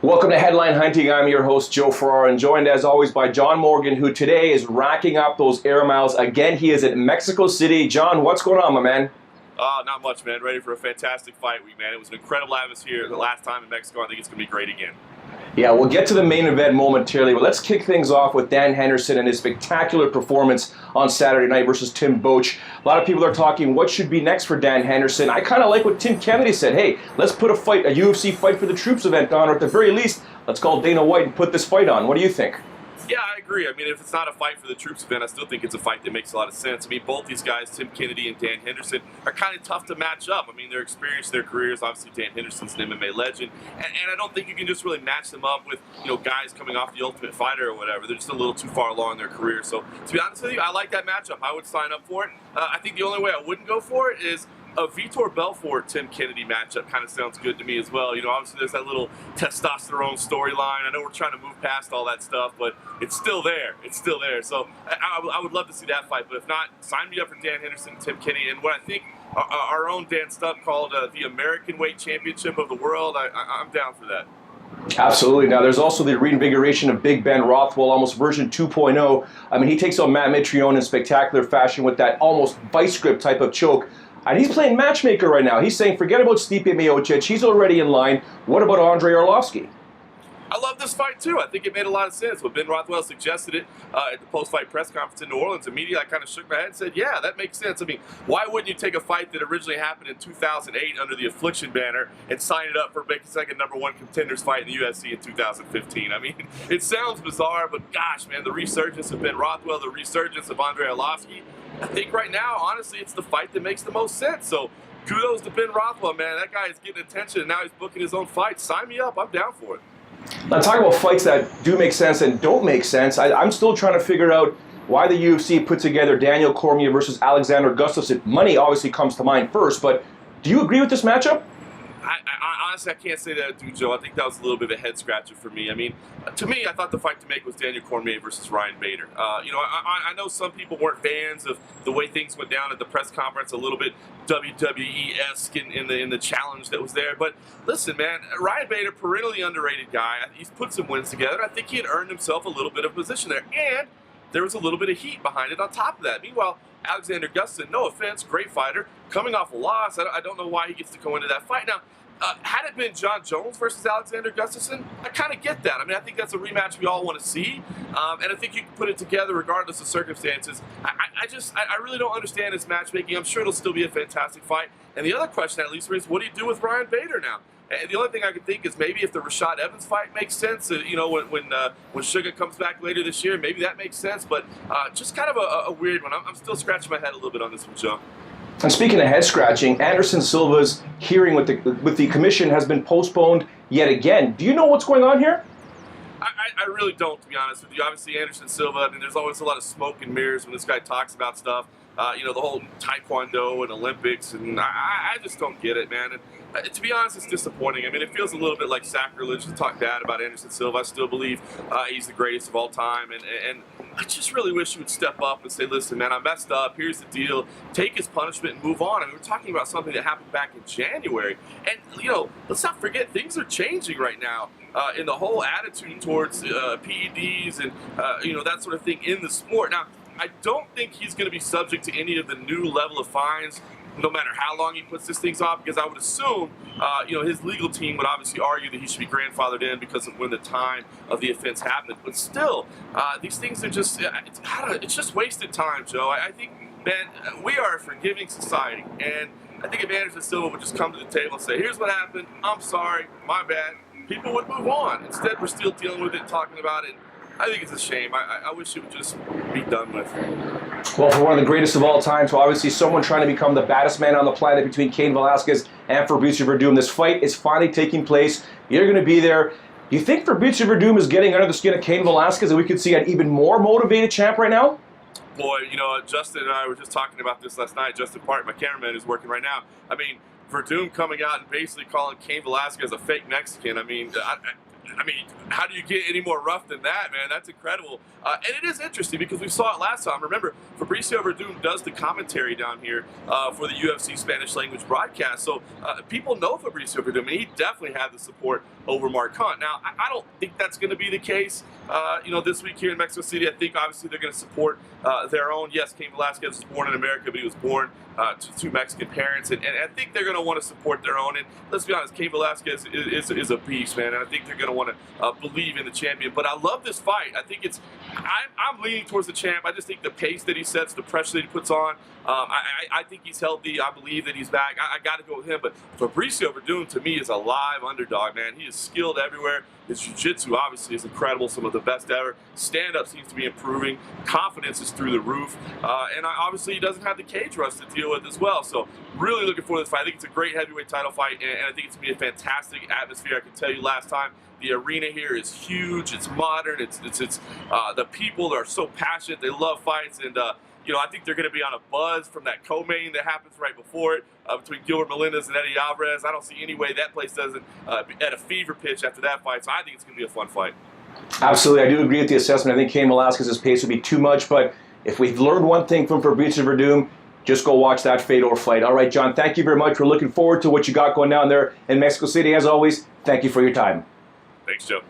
Welcome to Headline Hunting. I'm your host, Joe Ferrara, and joined as always by John Morgan, who today is racking up those air miles. Again, he is at Mexico City. John, what's going on, my man? Not much, man. Ready for a fantastic fight week, man. It was an incredible atmosphere the last time in Mexico. I think it's going to be great again. Yeah, we'll get to the main event momentarily, but let's kick things off with Dan Henderson and his spectacular performance on Saturday night versus Tim Boetsch. A lot of people are talking what should be next for Dan Henderson. I kind of like what Tim Kennedy said. Hey, let's put a UFC Fight for the Troops event on, or at the very least, let's call Dana White and put this fight on. What do you think? Yeah, I agree. I mean, if it's not a fight for the troops event, I still think it's a fight that makes a lot of sense. I mean, both these guys, Tim Kennedy and Dan Henderson, are kind of tough to match up. I mean, their experience, their careers. Obviously, Dan Henderson's an MMA legend, and I don't think you can just really match them up with, guys coming off The Ultimate Fighter or whatever. They're just a little too far along in their career. So, to be honest with you, I like that matchup. I would sign up for it. I think the only way I wouldn't go for it is a Vitor Belfort-Tim Kennedy matchup. Kind of sounds good to me as well. Obviously there's that little testosterone storyline. I know we're trying to move past all that stuff, but it's still there. It's still there. So I would love to see that fight. But if not, sign me up for Dan Henderson and Tim Kennedy. And what I think our own Dan Stubb called the American Weight Championship of the world, I'm down for that. Absolutely. Now, there's also the reinvigoration of Big Ben Rothwell, almost version 2.0. I mean, he takes on Matt Mitrione in spectacular fashion with that almost vice grip type of choke. And he's playing matchmaker right now. He's saying, forget about Stipe Miocic. He's already in line. What about Andrei Arlovski? I love this fight, too. I think it made a lot of sense. When Ben Rothwell suggested it at the post-fight press conference in New Orleans, immediately I kind of shook my head and said, yeah, that makes sense. I mean, why wouldn't you take a fight that originally happened in 2008 under the Affliction banner and sign it up for making second #1 contenders fight in the UFC in 2015? I mean, it sounds bizarre, but gosh, man, the resurgence of Ben Rothwell, the resurgence of Andrei Arlovski, I think right now, honestly, it's the fight that makes the most sense. So kudos to Ben Rothwell, man. That guy is getting attention, and now he's booking his own fight. Sign me up. I'm down for it. Now, talk about fights that do make sense and don't make sense. I'm still trying to figure out why the UFC put together Daniel Cormier versus Alexander Gustafsson. Money obviously comes to mind first, but do you agree with this matchup? Honestly, I can't say that I do, Joe. I think that was a little bit of a head scratcher for me. I mean, to me, I thought the fight to make was Daniel Cormier versus Ryan Bader. I know some people weren't fans of the way things went down at the press conference, a little bit WWE-esque in the challenge that was there. But listen, man, Ryan Bader, perennially underrated guy. He's put some wins together. I think he had earned himself a little bit of position there, and there was a little bit of heat behind it on top of that. Meanwhile, Alexander Gustafsson, no offense, great fighter, coming off a loss. I don't know why he gets to go into that fight. Now, had it been John Jones versus Alexander Gustafsson, I kind of get that. I mean, I think that's a rematch we all want to see, and I think you can put it together regardless of circumstances. I really don't understand this matchmaking. I'm sure it'll still be a fantastic fight. And the other question, at least, is what do you do with Ryan Bader now? And the only thing I can think is maybe if the Rashad Evans fight makes sense, when Sugar comes back later this year, maybe that makes sense. But just kind of a weird one. I'm still scratching my head a little bit on this one, Joe. And speaking of head scratching, Anderson Silva's hearing with the commission has been postponed yet again. Do you know what's going on here? I really don't, to be honest with you. Obviously, Anderson Silva, I mean, there's always a lot of smoke and mirrors when this guy talks about stuff. The whole Taekwondo and Olympics, and I just don't get it, man. And to be honest, it's disappointing. I mean, it feels a little bit like sacrilege to talk bad about Anderson Silva. I still believe he's the greatest of all time, and I just really wish he would step up and say, listen, man, I messed up. Here's the deal. Take his punishment and move on. I mean, we're talking about something that happened back in January. And, let's not forget, things are changing right now in the whole attitude towards PEDs and, that sort of thing in the sport. Now, I don't think he's going to be subject to any of the new level of fines, no matter how long he puts this things off, because I would assume, his legal team would obviously argue that he should be grandfathered in because of when the time of the offense happened. But still, these things are just, it's just wasted time, Joe. I think, man, we are a forgiving society, and I think if Anderson Silva would just come to the table and say, here's what happened, I'm sorry, my bad, people would move on. Instead, we're still dealing with it, talking about it. I think it's a shame. I wish it would just be done with. Well, for one of the greatest of all time, so obviously someone trying to become the baddest man on the planet between Cain Velasquez and Fabricio Werdum. This fight is finally taking place. You're going to be there. Do you think Fabricio Werdum is getting under the skin of Cain Velasquez and we could see an even more motivated champ right now? Boy, Justin and I were just talking about this last night. Justin Park, my cameraman, who's working right now. I mean, Werdum coming out and basically calling Cain Velasquez a fake Mexican. I mean, how do you get any more rough than that, man? That's incredible. And it is interesting because we saw it last time. Remember, Fabricio Werdum does the commentary down here for the UFC Spanish language broadcast. So people know Fabricio Werdum, and he definitely had the support over Mark Hunt. Now, I don't think that's going to be the case. This week here in Mexico City, I think obviously they're going to support their own. Yes, Cain Velasquez was born in America, but he was born to two Mexican parents, and I think they're going to want to support their own. And let's be honest, Cain Velasquez is a beast, man, and I think they're going to want to believe in the champion. But I love this fight. I think I'm leaning towards the champ. I just think the pace that he sets, the pressure that he puts on, I think he's healthy. I believe that he's back. I got to go with him. But Fabricio Verdun, to me, is a live underdog, man. He is skilled everywhere. His jiu-jitsu, obviously, is incredible. Some of the best ever. Stand-up seems to be improving. Confidence is through the roof. And obviously, he doesn't have the cage rust to deal with as well. So really looking forward to this fight. I think it's a great heavyweight title fight, and I think it's going to be a fantastic atmosphere. I can tell you last time, the arena here is huge. It's modern. It's the people are so passionate. They love fights, and I think they're going to be on a buzz from that co-main that happens right before it between Gilbert Melendez and Eddie Alvarez. I don't see any way that place doesn't at a fever pitch after that fight. So I think it's going to be a fun fight. Absolutely, I do agree with the assessment. I think Cain Velasquez's pace would be too much, but if we've learned one thing from Fabricio Verdun, just go watch that Fedor fight. All right, John, thank you very much. We're looking forward to what you got going down there in Mexico City. As always, thank you for your time. Thanks, Joe.